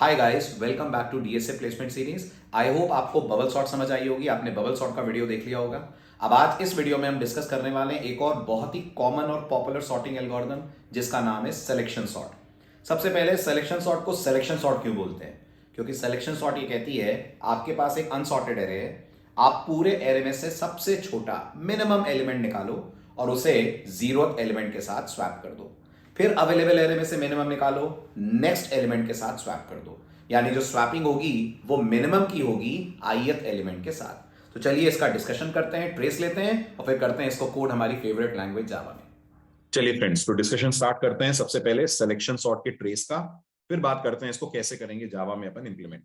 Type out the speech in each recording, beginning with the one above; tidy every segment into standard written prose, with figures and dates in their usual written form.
Hi guys, welcome back to DSA placement series. I hope आपको bubble sort समझ आई होगी, आपने बबल सॉर्ट का वीडियो देख लिया होगा। अब आज इस वीडियो में हम डिस्कस करने वाले हैं एक और बहुत ही कॉमन और पॉपुलर सॉर्टिंग एल्गोरिथम जिसका नाम है सिलेक्शन सॉर्ट। सबसे पहले सिलेक्शन सॉर्ट को सिलेक्शन सॉर्ट क्यों बोलते हैं? क्योंकि सिलेक्शन सॉर्ट ये कहती है आपके पास एक अनसॉर्टेड एरे है, आप पूरे एरे में से सबसे छोटा मिनिमम एलिमेंट निकालो और उसे जीरो एलिमेंट के साथ स्वैप कर दो। फिर अवेलेबल एरे में से मिनिमम निकालो, नेक्स्ट एलिमेंट के साथ स्वैप कर दो। यानी जो स्वैपिंग होगी वो मिनिमम की होगी आईएथ एलिमेंट के साथ। तो चलिए इसका डिस्कशन करते हैं, ट्रेस लेते हैं और फिर करते हैं इसको कोड हमारी फेवरेट लैंग्वेज जावा में। चलिए फ्रेंड्स, तो डिस्कशन स्टार्ट करते हैं। सबसे पहले सिलेक्शन सॉर्ट के ट्रेस का, फिर बात करते हैं इसको कैसे करेंगे जावा में अपन इंप्लीमेंट।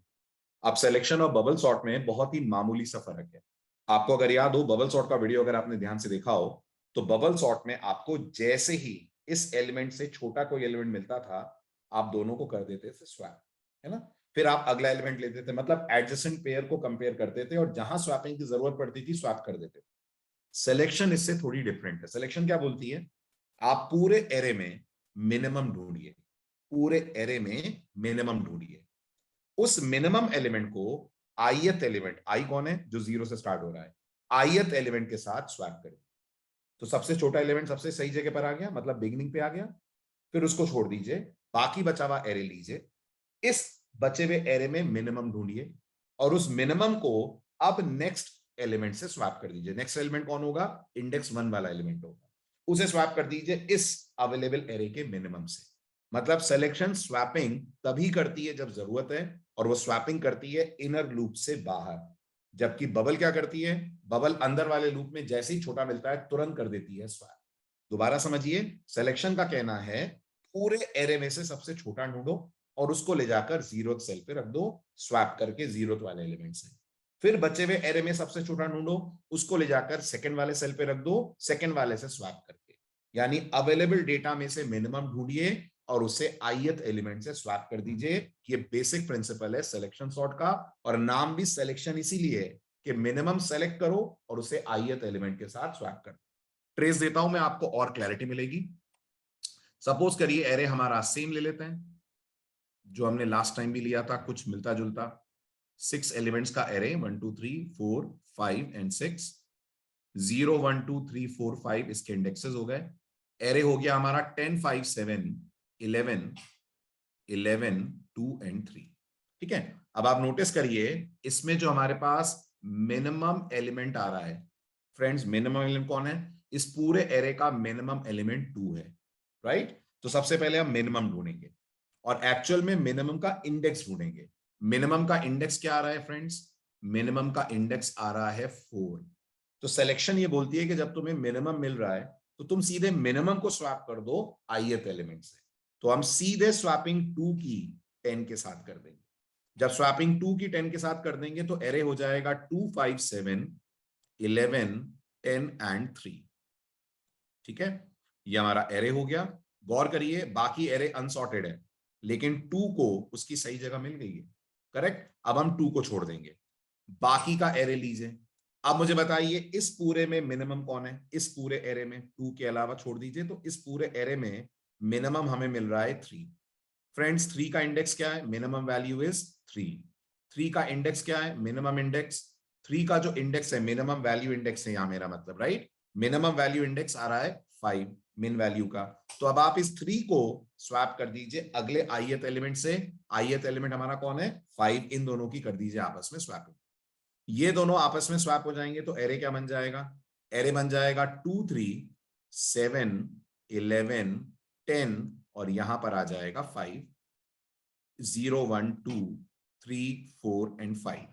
अब सिलेक्शन और बबल सॉर्ट में बहुत ही मामूली सा फर्क है। आपको अगर याद हो, बबल सॉर्ट का वीडियो अगर आपने ध्यान से देखा हो, तो बबल सॉर्ट में आपको जैसे ही इस एलिमेंट से छोटा कोई एलिमेंट मिलता था, आप दोनों को कर देते थे स्वैप, है ना। फिर आप अगला एलिमेंट लेते थे, मतलब एडजेसेंट पेयर को कंपेयर करते थे और जहां स्वैपिंग की जरूरत पड़ती थी स्वैप कर देते थे। सिलेक्शन इससे थोड़ी डिफरेंट है। सिलेक्शन क्या बोलती है? आप पूरे एरे में मिनिमम ढूंढिए, पूरे एरे में मिनिमम ढूंढिए, उस मिनिमम एलिमेंट को आईएथ एलिमेंट, आई कौन है जो जीरो से स्टार्ट हो रहा है, आईएथ एलिमेंट के साथ स्वैप करें। तो सबसे छोटा एलिमेंट सबसे सही जगह पर आ गया, मतलब बिगिनिंग पे आ गया। फिर उसको छोड़ दीजिए, बाकी बचा हुआ एरे लीजिए, इस बचे हुए एरे में मिनिमम ढूंढिए और उस मिनिमम को अब नेक्स्ट एलिमेंट से स्वैप कर दीजिए। नेक्स्ट एलिमेंट कौन होगा? इंडेक्स 1 वाला एलिमेंट होगा, उसे स्वैप कर दीजिए इस अवेलेबल एरे के मिनिमम से। मतलब सिलेक्शन स्वैपिंग तभी करती है जब जरूरत है, और वो स्वैपिंग करती है इनर लूप से बाहर। जबकि बबल क्या करती है? बबल अंदर वाले लूप में जैसे ही छोटा मिलता है तुरंत कर देती है स्वैप। दोबारा समझिए, सिलेक्शन का कहना है पूरे एरे में से सबसे छोटा ढूंढो और उसको ले जाकर जीरो सेल पे रख दो, स्वैप करके जीरो वाले एलिमेंट से। फिर बचे हुए एरे में सबसे छोटा ढूंढो, उसको ले जाकर सेकंड वाले सेल पे रख दो, सेकंड वाले से स्वैप करके। यानी अवेलेबल डेटा में से मिनिमम ढूंढिए और उसे आईएथ एलिमेंट से स्वैप कर दीजिए। ये बेसिक प्रिंसिपल है सिलेक्शन सॉर्ट का, और नाम भी सिलेक्शन इसीलिए है कि मिनिमम सेलेक्ट करो और उसे आईएथ एलिमेंट के साथ स्वैप करो। ट्रेस देता हूं मैं आपको और क्लैरिटी मिलेगी। सपोज करिए एरे हमारा सेम ले लेते हैं जो हमने लास्ट टाइम भी लिया था, कुछ मिलता जुलता। 6 एलिमेंट्स का एरे, 1 2 3 4 5 एंड 6। 0 1 2 3 4 5 इसके इंडेक्सेस हो गए। एरे हो गया हमारा 10 5 7 11 11 2 एंड 3। ठीक है। अब आप नोटिस करिए, इसमें जो हमारे पास मिनिमम एलिमेंट आ रहा है, फ्रेंड्स मिनिमम एलिमेंट कौन है? इस पूरे एरे का मिनिमम एलिमेंट 2 है, राइट। तो सबसे पहले हम मिनिमम ढूंढेंगे और एक्चुअल में मिनिमम का इंडेक्स ढूंढेंगे। मिनिमम का इंडेक्स क्या आ रहा है फ्रेंड्स? मिनिमम का इंडेक्स आ रहा है 4। तो सिलेक्शन ये बोलती है कि जब तुम्हें मिनिमम मिल रहा है तो तुम सीधे मिनिमम को स्वैप कर दो आईएथ एलिमेंट से। तो हम सीधे स्वैपिंग 2 की 10 के साथ कर देंगे। जब स्वैपिंग 2 की 10 के साथ कर देंगे तो एरे हो जाएगा 2 5 7 11 10 एंड 3। ठीक है, ये हमारा एरे हो गया। गौर करिए, बाकी एरे अनसॉर्टेड है लेकिन 2 को उसकी सही जगह मिल गई है, करेक्ट। अब हम 2 को छोड़ देंगे, बाकी का एरे लीजिए। अब मुझे बताइए इस पूरे में मिनिमम कौन है? इस पूरे एरे में 2 के अलावा छोड़ दीजिए, तो इस पूरे एरे में मिनिमम हमें मिल रहा है 3। फ्रेंड्स 3 का इंडेक्स क्या है? Minimum value is 3। 3 का इंडेक्स क्या है? Minimum index. 3 का जो इंडेक्स है मिनिमम वैल्यू इंडेक्स है यहां मेरा मतलब, राइट। मिनिमम वैल्यू इंडेक्स आ रहा है 5 मिन वैल्यू का। तो अब आप इस 3 को स्वैप कर दीजिए अगले आईएथ एलिमेंट से। आईएथ एलिमेंट हमारा कौन है? 5। इन दोनों की कर दीजिए आपस में स्वैपिंग। ये दोनों आपस में स्वैप हो जाएंगे तो एरे क्या बन जाएगा? एरे बन जाएगा 2 3 7 11 10 और यहां पर आ जाएगा 5 0 1 2 3 4 एंड 5।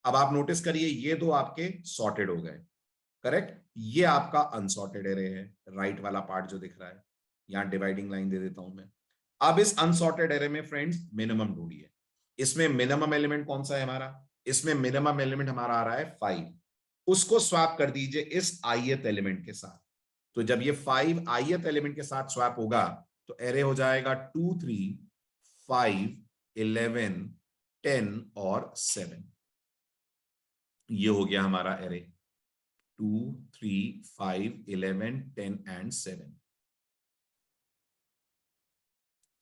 अब आप नोटिस करिए ये दो आपके सॉर्टेड हो गए, करेक्ट। ये आपका अनसॉर्टेड एरे है, राइट वाला पार्ट जो दिख रहा है। यहां डिवाइडिंग लाइन दे देता हूं मैं। अब इस अनसॉर्टेड एरे में फ्रेंड्स मिनिमम ढूंढिए। इसमें मिनिमम एलिमेंट कौन सा है हमारा? इसमें मिनिमम एलिमेंट हमारा आ रहा है 5। उसको स्वैप कर दीजिए इस आईएथ एलिमेंट के साथ। तो जब ये 5 आईएथ एलिमेंट के साथ स्वैप होगा तो एरे हो जाएगा 2 3 5 11 10 और 7। ये हो गया हमारा एरे 2 3 5 11 10 एंड 7।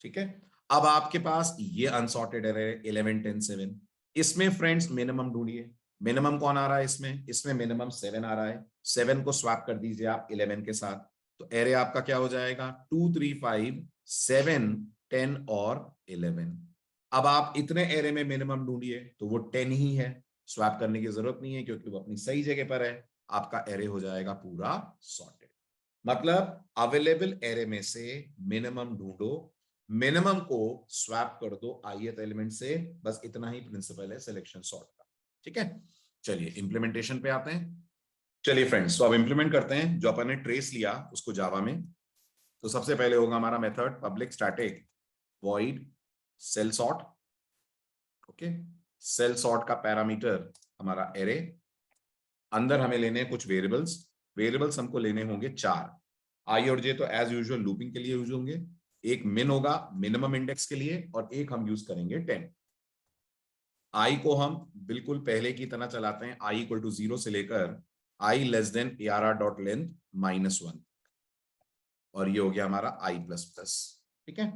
ठीक है। अब आपके पास ये अनसॉर्टेड एरे 11 10 7, इसमें फ्रेंड्स मिनिमम ढूंढिए। मिनिमम कौन आ रहा है इसमें? इसमें मिनिमम 7 आ रहा है। 7 को स्वैप कर दीजिए आप 11 के साथ, तो एरे आपका क्या हो जाएगा? 2 3 5 7 10 और 11। अब आप इतने एरे में मिनिमम ढूंढिए, तो वो 10 ही है, स्वैप करने की जरूरत नहीं है क्योंकि वो अपनी सही जगह पर है। आपका एरे हो जाएगा पूरा सॉर्टेड। मतलब अवेलेबल एरे में से मिनिमम ढूंढो, मिनिमम को स्वैप कर दो ith एलिमेंट से, बस इतना ही प्रिंसिपल है सिलेक्शन सॉर्ट का। ठीक है, चलिए इंप्लीमेंटेशन पे आते हैं। चलिए फ्रेंड्स, तो अब इंप्लीमेंट करते हैं जो अपन ने ट्रेस लिया उसको जावा में। तो सबसे पहले होगा हमारा method public static void sel sort. Okay, sel sort का पैरामीटर हमारा एरे, अंदर हमें लेने हैं कुछ वेरिएबल्स। वेरिएबल्स हमको लेने होंगे 4। आई और जे तो एज यूजुअल लूपिंग के लिए यूज होंगे, एक मिन होगा मिनिमम इंडेक्स के लिए, और एक हम यूज करेंगे 10। आई को हम बिल्कुल पहले की तरह चलाते हैं, आई इक्वल टू 0 से लेकर I less than ARR dot length -1, और ये हो गया हमारा आई प्लस प्लस। ठीक है,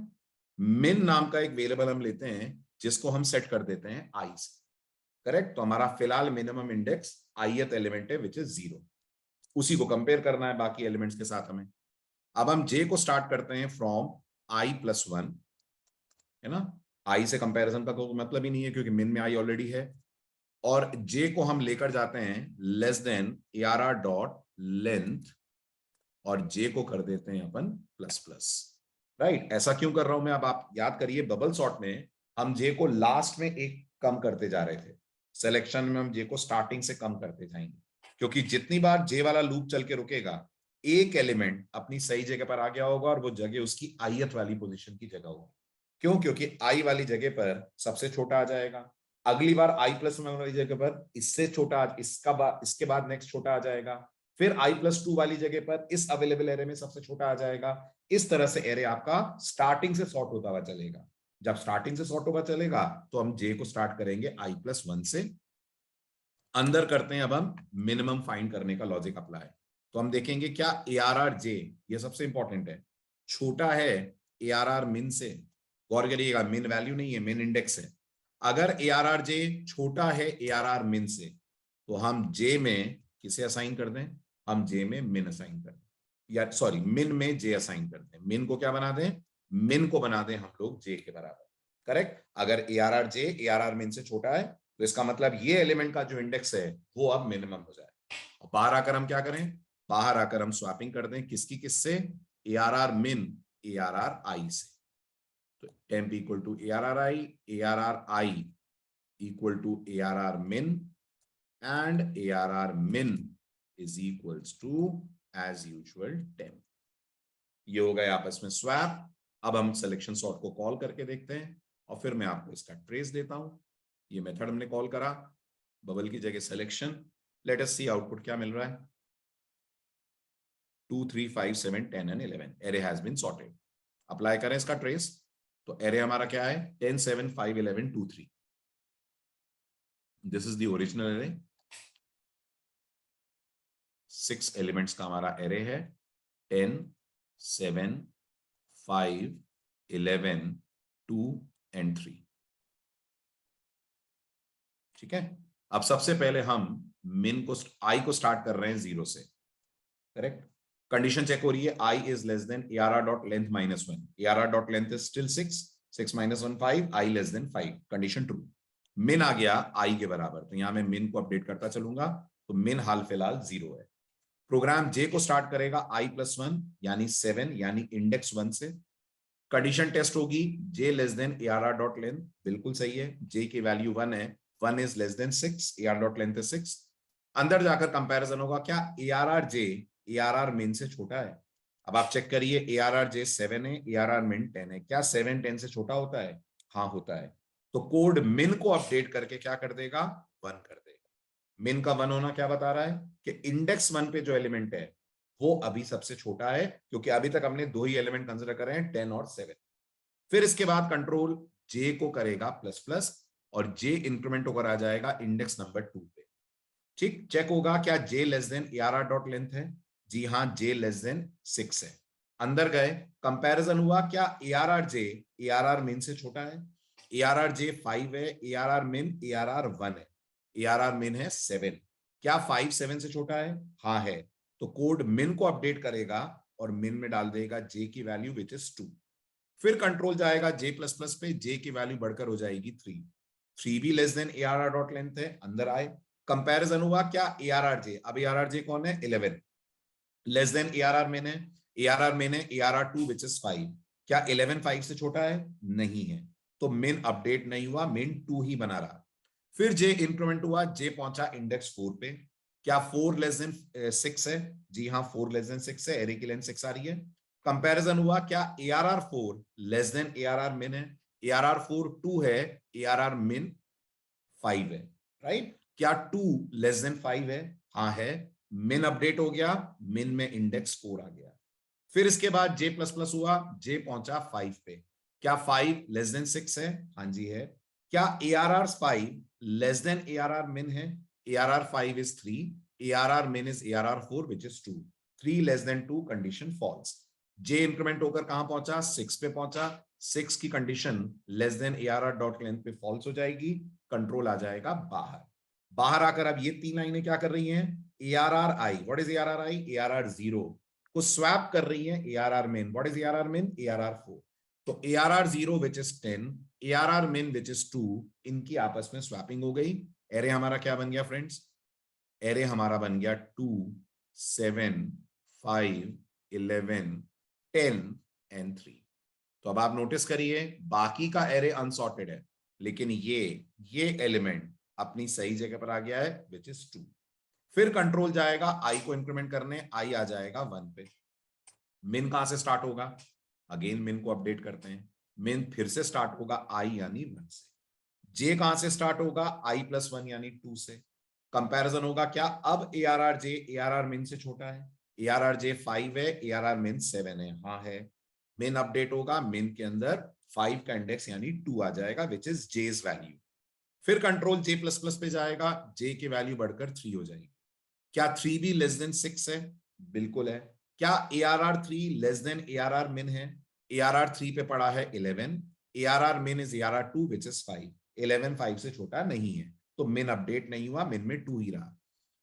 मिन नाम का एक वेरिएबल हम लेते हैं जिसको हम सेट कर देते हैं आई से। करेक्ट, तो हमारा फिलहाल मिनिमम इंडेक्स ith एलिमेंट है विच इज 0, उसी को कंपेयर करना है बाकी एलिमेंट्स के साथ हमें। अब हम जे को स्टार्ट करते हैं फ्रॉम आई प्लस 1, है ना। आई से कंपैरिजन का कोई मतलब ही नहीं है क्योंकि मिन में आई ऑलरेडी है, और जे को हम लेकर जाते हैं less than ARR dot length, और जे को कर देते हैं अपन प्लस प्लस। राइट, ऐसा क्यों कर रहा हूं मैं? अब आप याद करिए, बबल सॉर्ट में हम जे को लास्ट में एक कम करते जा रहे थे, सिलेक्शन में हम जे को स्टार्टिंग से कम करते जाएंगे, क्योंकि जितनी बार जे वाला लूप चल के रुकेगा एक एलिमेंट अपनी सही जगह पर आ गया होगा, और वो जगह उसकी ith वाली पोजीशन की जगह होगी। क्यों? क्योंकि आई वाली जगह पर सबसे छोटा आ जाएगा, अगली बार आई प्लस वन वाली जगह पर इससे छोटा, इसके बाद नेक्स्ट छोटा आ जाएगा, फिर i+2 वाली जगह पर इस अवेलेबल एरे में सबसे छोटा आ जाएगा। इस तरह से एरे आपका स्टार्टिंग से सॉर्ट होता हुआ चलेगा। जब स्टार्टिंग से सॉर्ट होगा चलेगा तो हम जे को स्टार्ट करेंगे i+1 से। अंदर करते हैं अब हम मिनिमम फाइंड करने का लॉजिक अप्लाई। तो हम देखेंगे क्या ARR जे, ये सबसे इंपॉर्टेंट है, छोटा है ARR मिन से। गौर करिएगा, मिन वैल्यू नहीं है, मिन इंडेक्स है। अगर ARR जे छोटा है ARR मिन से, तो हम जे में किसे असाइन कर दें? हम जे में मिन असाइन कर दें, या सॉरी मिन में जे असाइन कर दें। मिन को क्या बना दें? मिन को बना दें हम लोग जे के बराबर। करेक्ट, अगर ARR जे ARR मिन से छोटा है तो इसका मतलब ये एलिमेंट का जो इंडेक्स है वो अब मिनिमम हो जाए। और बाहर आकर हम क्या करें? बाहर आकर हम स्वैपिंग कर दें, किसकी किससे? ARR मिन ARR आई से। तो temp equal to ARR I equal to ARR min, and ARR min is equals to as usual 10। ये हो गया आपस में स्वैप। अब हम सिलेक्शन सॉर्ट को कॉल करके देखते हैं, और फिर मैं आपको इसका ट्रेस देता हूं। ये मेथड हमने कॉल करा, बबल की जगह selection. Let us see output क्या मिल रहा है। 2 3 5 7 10 and 11 array has been sorted. Apply करें इसका ट्रेस, तो एरे हमारा क्या है? 10 7 5 11 2 3। This is the original array. 6 elements का हमारा एरे है, 10 7 5 11 2 एंड 3। ठीक है, अब सबसे पहले हम मिन को आई को स्टार्ट कर रहे हैं 0 से। करेक्ट, कंडीशन चेक हो रही है, I is less than ARR dot length -1। ARR dot length is still 6, 6 - 1 5, I less than 5, condition true. Min आ गया आई के बराबर, तो यहां मैं मिन को अपडेट करता चलूंगा, तो मिन हाल फिलहाल 0 है। प्रोग्राम जे को स्टार्ट करेगा i+1 यानी 7 यानी इंडेक्स 1 से। कंडीशन टेस्ट होगी J less than ARR dot length, बिल्कुल सही है, जे की वैल्यू 1 है, 1 is less than 6, ARR dot length is 6। अंदर जाकर कंपैरिजन होगा, क्या ARR जे ARR मिन से छोटा है? अब आप चेक करिए, ARR जे 7 है, ARR मिन 10 है, क्या 7 10 से छोटा होता है? हाँ होता है। तो कोड मिन को अपडेट करके क्या कर देगा? 1 कर देगा। मिन का 1 होना क्या बता रहा है? कि इंडेक्स 1 पे जो एलिमेंट है वो अभी सबसे छोटा है, क्योंकि अभी तक हमने 2 ही एलिमेंट कंसिडर करे हैं, 10 और 7। फिर इसके बाद कंट्रोल जे को करेगा प्लस प्लस, और जे इंक्रीमेंट होकर आ जाएगा इंडेक्स नंबर 2 पे। ठीक, चेक होगा क्या J less than ARR dot length है? जी हाँ, जे लेस देन 6 है। अंदर गए, कंपैरिजन हुआ, क्या ARR जे ARR मिन से छोटा है? ARR जे 5 है, ARR मिन ARR 1 है, ARR मिन है 7। क्या 5 7 से छोटा है? हाँ है। तो कोड मिन को अपडेट करेगा और मिन में डाल देगा जे की वैल्यू विच इज 2। फिर कंट्रोल जाएगा जे प्लस प्लस पे, जे की वैल्यू बढ़कर हो जाएगी 3। 3 भी less than ARR dot length है, अंदर आए, कंपैरिजन हुआ, क्या ARR जे, अब ARR जे कौन है? 11, लेस देन ARR मिन है, ARR मिन है ARR 2 विच इज 5। क्या 11 5 से छोटा है? नहीं है, तो मिन अपडेट नहीं हुआ, मिन 2 ही बना रहा। फिर जे इंक्रीमेंट हुआ, जे पहुंचा इंडेक्स 4 पे। क्या 4 लेस देन 6 है? जी हाँ, 4 लेस देन 6 है, एरे की लेंथ 6 आ रही है। कंपैरिजन हुआ, क्या ARR 4 लेस देन ARR मिन है? ARR 4 2 है, ARR मिन 5 है, राइट? क्या 2 लेस देन 5 है? हाँ है। मिन अपडेट हो गया, मिन में इंडेक्स 4 आ गया। फिर इसके बाद जे प्लस प्लस हुआ, जे पहुंचा 5 पे। क्या 5 लेस देन 6 है? हाँ जी है। क्या ARR 5 लेस देन ARR मिन है? ARR 5 is 3, ARR min is ARR 4 which is 2। 3 less than 2, condition false. J increment होकर कहां पहुंचा? 6 पे पहुंचा। 6 की condition less than ARR dot length पे फॉल्स हो जाएगी, कंट्रोल आ जाएगा बाहर। बाहर आकर अब ये 3 लाइनें क्या कर रही हैं? ARRI, what is ARRI? ARR 0 को स्वैप कर रही है ARR min, what is ARR min? ARR 4। तो ARR 0 which is 10, ARR min which is 2, इनकी आपस में स्वैपिंग हो गई। एरे हमारा क्या बन गया फ्रेंड्स? एरे हमारा बन गया 2 7 5 11 10 एंड 3। तो अब आप नोटिस करिए, बाकी का एरे अनसॉर्टेड है, लेकिन ये एलिमेंट अपनी सही जगह पर आ गया है विच इज 2। फिर कंट्रोल जाएगा आई को इंक्रीमेंट करने, आई आ जाएगा 1 पे। मिन कहां से स्टार्ट होगा? अगेन मिन को अपडेट करते हैं, मिन फिर से स्टार्ट होगा आई यानी 1 से। जे कहां से स्टार्ट होगा? आई प्लस 1 यानी 2 से। कंपैरिजन होगा, क्या अब ARR जे ARR मिन से छोटा है? ARR जे 5 है, ARR मिन 7 है, हाँ है। मिन अपडेट होगा, मिन के अंदर 5 का इंडेक्स यानी 2 आ जाएगा विच इज जेस वैल्यू। फिर कंट्रोल जे प्लस प्लस पे जाएगा, जे की वैल्यू बढ़कर 3 हो जाएगी। क्या 3 भी लेस देन 6 है? बिल्कुल है। क्या ARR 3 लेस देन ARR मिन है? ARR 3 पे पड़ा है 11, ARR min is ARR 2 which is 5। 11 5 से छोटा नहीं है, तो मिन अपडेट नहीं हुआ, मिन में 2 ही रहा।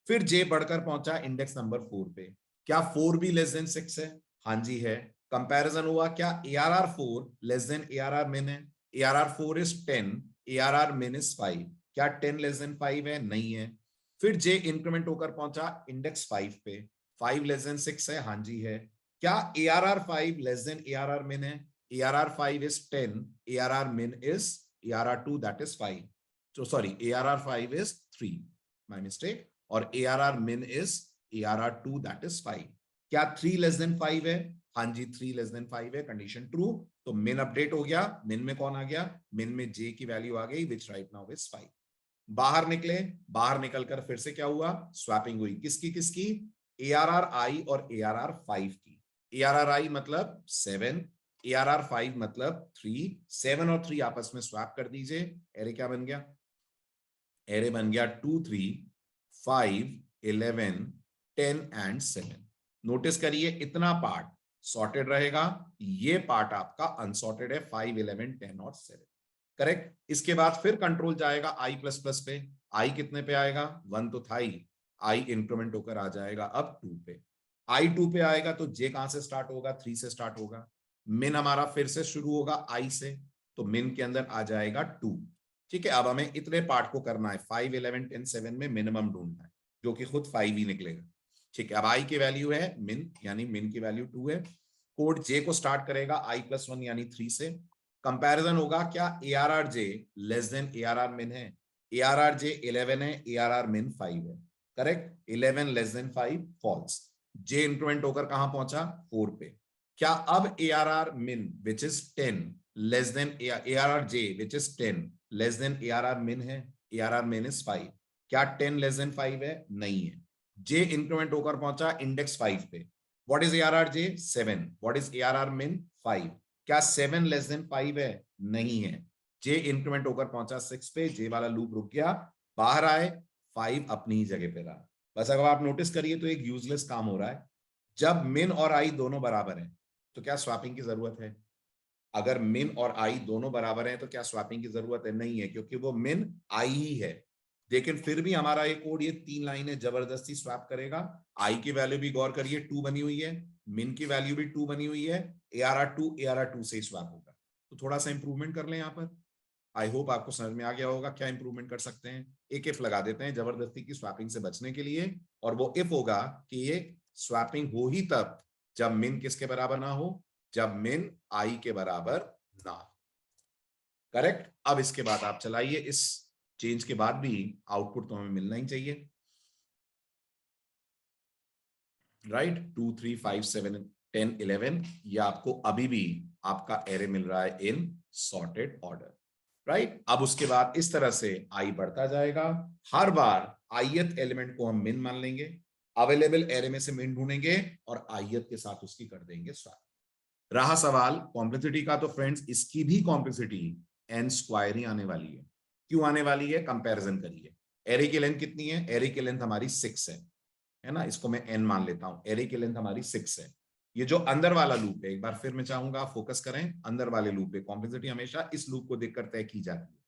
फिर जे बढ़कर पहुंचा इंडेक्स नंबर 4 पे। क्या 4 भी लेस देन 6 है? हाँ जी है। कंपैरिजन हुआ, क्या ARR 4 लेस देन ARR मिन है? ARR 4 is 10, ARR min is 5। क्या 10 लेस देन 5 है? नहीं है। फिर जे इंक्रीमेंट होकर पहुंचा इंडेक्स 5 पे। 5 लेस देन 6 है? हाँ जी है। क्या ARR 5 लेस देन ARR मिन है? ARR 5 is 10, ARR min is ARR 2 that is 5. So sorry, ARR 5 is 3, my mistake. और ARR min is ARR 2 that is 5. क्या 3 लेस देन 5 है? हाँ जी 3 लेस देन 5 है, कंडीशन ट्रू। तो मिन अपडेट हो गया, मिन में कौन आ गया? मिन में जे की वैल्यू आ गई विच राइट नाउ इज 5। बाहर निकले, बाहर निकलकर फिर से क्या हुआ? स्वैपिंग हुई, किसकी किसकी? ARRI और ARR 5 की। ARRI मतलब 7, ARR 5 मतलब 3। 7 और 3 आपस में स्वैप कर दीजिए, एरे क्या बन गया? एरे बन गया 2 3 5 11 10 एंड 7। नोटिस करिए, इतना पार्ट सॉर्टेड रहेगा, ये पार्ट आपका अनसॉर्टेड है, 5 11 10 और 7। करेक्ट। इसके बाद फिर कंट्रोल जाएगा आई प्लस प्लस पे। आई कितने पे आएगा? 1 तो था ही, आई इंक्रीमेंट होकर आ जाएगा अब 2 पे। आई 2 पे आएगा तो जे कहां से स्टार्ट होगा? 3 से स्टार्ट होगा। मिन हमारा फिर से शुरू होगा आई से, तो मिन के अंदर आ जाएगा 2। ठीक है, अब हमें इतने पार्ट को करना है, 5 11 10 7 में मिनिमम ढूंढना है, जो कि खुद 5 ही निकलेगा। ठीक है, अब आई की वैल्यू है मिन, यानी मिन की वैल्यू 2 है। कोड जे को स्टार्ट करेगा आई प्लस 1 यानी 3 से। कंपैरिजन होगा, क्या ARR जे लेस देन ARR मिन है? ARR जे 11 है, ARR मिन 5 है। Correct, 11 less than 5 false. J increment होकर कहां पहुंचा? 4 पे। क्या अब ARR min which is 10 less than ARR J which is 10 less than ARR min है? ARR min is 5। क्या 10 less than 5 है? नहीं है। J इंक्रीमेंट होकर पहुंचा इंडेक्स 5 पे। What is ARR J? 7। What is ARR min? 5। क्या 7 less than 5 है? नहीं है। J इंक्रीमेंट होकर पहुंचा 6 पे, J वाला लूप रुक गया, बाहर आए, 5 अपनी ही जगह पे रहा। बस अगर आप नोटिस करिए तो एक यूजलेस काम हो रहा है। जब मिन और आई दोनों बराबर हैं, तो क्या स्वैपिंग की जरूरत है? अगर मिन और आई दोनों बराबर हैं तो क्या स्वैपिंग की जरूरत है? नहीं है, क्योंकि वो मिन आई ही है। लेकिन फिर भी हमारा ये कोड, ये 3 लाइनें जबरदस्ती स्वैप करेगा। आई की वैल्यू भी गौर करिए 2 बनी हुई है, मिन की वैल्यू भी 2 बनी हुई है, ARR2 से ही स्वैप होगा। तो थोड़ा सा इंप्रूवमेंट कर लें यहाँ पर। आई होप आपको समझ में आ गया होगा क्या इंप्रूवमेंट कर सकते हैं। एक इफ लगा देते हैं जबरदस्ती की स्वैपिंग से बचने के लिए, और वो इफ होगा कि ये स्वैपिंग हो ही तब जब मिन किसके बराबर ना हो, जब मिन आई के बराबर ना हो। करेक्ट। अब इसके बाद आप चलाइए, इस चेंज के बाद भी आउटपुट तो हमें मिलना ही चाहिए, राइट। 2 3 5 7 10 11, ये आपको अभी भी आपका एरे मिल रहा है इन सॉर्टेड ऑर्डर, राइट। अब उसके बाद इस तरह से आई बढ़ता जाएगा। हर बार आईएथ एलिमेंट को हम मिन मान लेंगे, अवेलेबल एरे में से मिन ढूंढेंगे और आईएथ के साथ उसकी कर देंगे स्वैप। रहा सवाल कॉम्प्लेक्सिटी का, तो फ्रेंड्स इसकी भी कॉम्प्लेक्सिटी n स्क्वायर ही आने वाली है। क्यों आने वाली है? कंपैरिजन करिए। एरे की लेंथ कितनी है? एरे की लेंथ हमारी 6 है ना, इसको मैं n मान लेता हूं। एरे की लेंथ हमारी 6 है। ये जो अंदर वाला लूप है, एक बार फिर मैं चाहूंगा फोकस करें, अंदर वाले लूप पे कॉम्प्लेक्सिटी हमेशा इस लूप को देखकर तय की जाती है।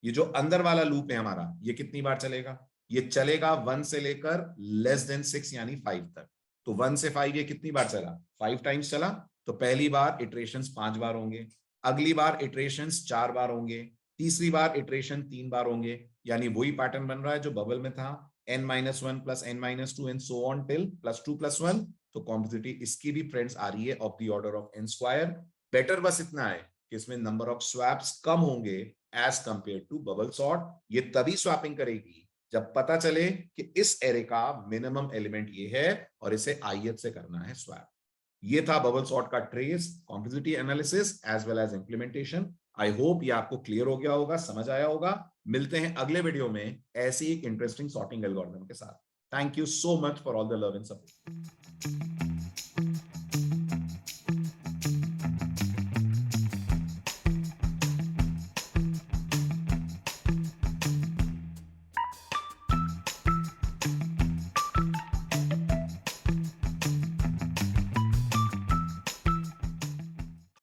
ये जो अंदर वाला लूप है हमारा, ये कितनी बार चलेगा? ये चलेगा 1 से लेकर <6 यानी 5 तक। तो 1 से 5 ये कितनी बार चला? 5 टाइम्स चला। तो पहली बार इटरेशंस 5 बार होंगे, अगली बार इटरेशंस 4 बार होंगे, तीसरी बार इटरेशन 3 बार होंगे। यानी वही पैटर्न बन रहा है जो बबल में था, n-1 plus n-2 and so on till +2+1। तो कॉम्प्लेक्सिटी इसकी भी फ्रेंड्स आ रही है of the order of n square. Better बस इतना है कि इसमें नंबर ऑफ स्वैप्स कम होंगे as compared to bubble sort. ये तभी स्वैपिंग करेगी जब पता चले कि इस एरे का मिनिमम एलिमेंट ये है और इसे ith से करना है स्वैप। ये था बबल सॉर्ट का trace, complexity analysis as well as implementation. I hope ये आपको क्लियर हो गया होगा, समझ आया होगा। मिलते हैं अगले वीडियो में ऐसी एक इंटरेस्टिंग सॉर्टिंग एल्गोरिथम के साथ। Thank you so much for all the love and support.